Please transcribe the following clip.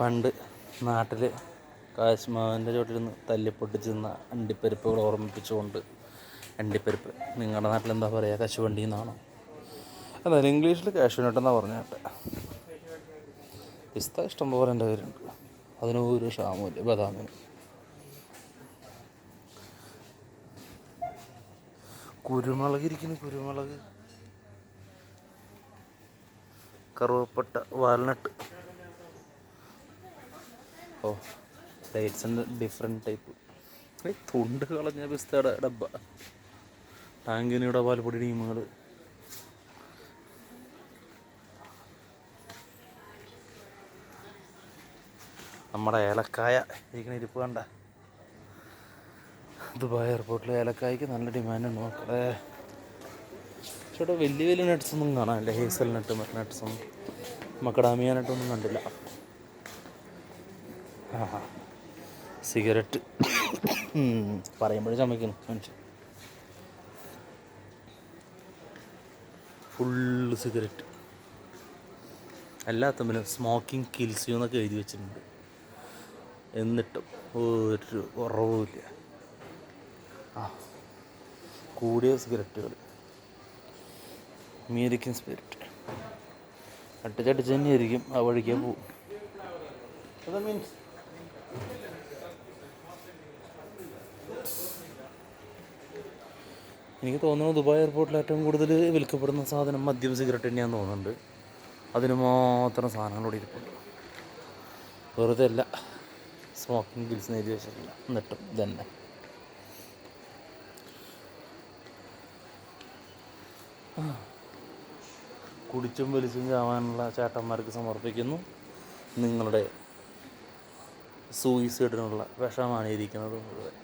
പണ്ട് നാട്ടിൽ കാശ്മാവിൻ്റെ ചോട്ടിലിരുന്ന് തല്ലിപ്പൊട്ടിച്ചിരുന്ന അണ്ടിപ്പരിപ്പുകൾ ഓർമ്മിപ്പിച്ചുകൊണ്ട് അണ്ടിപ്പരിപ്പ്, നിങ്ങളുടെ നാട്ടിൽ എന്താ പറയുക, കശുവണ്ടി എന്നാണോ? എന്നാലും ഇംഗ്ലീഷിൽ കാഷ്യൂനട്ട് എന്നാണ് പറഞ്ഞിട്ട്. പിസ്ത ഇഷ്ടംപോലെ എൻ്റെ കയ്യിലുണ്ട്, അതിന് ഒരു ക്ഷാമമില്ല. ബദാമിന് കുരുമുളക് ഇരിക്കുന്നു, കുരുമുളക്, കറുവപ്പട്ട, വാൽനട്ട്. ഓ, ഡേറ്റ്സിൻ്റെ ഡിഫറെൻറ്റ് ടൈപ്പ്. തൊണ്ട് കളഞ്ഞ പിസ്തയുടെ ഡബ്ബ, ടാങ്കിനിയുടെ പാൽപ്പൊടി ടീമുകൾ. നമ്മുടെ ഏലക്കായ ഇരിക്കുന്ന ഇരിപ്പ് കണ്ട. ദുബായ് എയർപോർട്ടിലെ ഏലക്കായ്ക്ക് നല്ല ഡിമാൻഡുണ്ട് മക്കളെ. ചേട്ടാ വലിയ വലിയ നട്ട്സൊന്നും കാണാനില്ല. ഹേസൽ നട്ട്, നട്ട്സും മക്കഡാമിയ നട്ടൊന്നും കണ്ടില്ല. സിഗരറ്റ് പറയുമ്പോഴേ ചമയ്ക്കുന്നു മനുഷ്യൻ. ഫുള്ള് സിഗരറ്റ്, എല്ലാ തമ്മിലും സ്മോക്കിംഗ് കിൽസ് യു എന്നൊക്കെ എഴുതി വെച്ചിട്ടുണ്ട്. എന്നിട്ടും ഒരു കുറവുമില്ല. കൂടിയ സിഗരറ്റുകൾ, അമേരിക്കൻ സ്പിരിറ്റ് അടിച്ചടിച്ച് തന്നെയായിരിക്കും, ആ വഴിക്കേ പോവും. മീൻസ് എനിക്ക് തോന്നുന്നു ദുബായ് എയർപോർട്ടിൽ ഏറ്റവും കൂടുതൽ വിൽക്കപ്പെടുന്ന സാധനം മദ്യം, സിഗരറ്റ് തന്നെയാണെന്ന് തോന്നുന്നുണ്ട്. അതിന് മാത്രം സാധനങ്ങളോട് ഇരിപ്പുണ്ട്. വെറുതെ അല്ല, സ്മോക്കിംഗ് ഗിൽസ് എഴുതി വെച്ചിട്ടില്ല. എന്നിട്ടും ഇതന്നെ. കുടിച്ചും വലിച്ചും ചാവാനുള്ള ചേട്ടന്മാർക്ക് സമർപ്പിക്കുന്നു. നിങ്ങളുടെ സൂയിസൈഡിനുള്ള വിഷമാണ് ഇരിക്കുന്നത് മുഴുവൻ.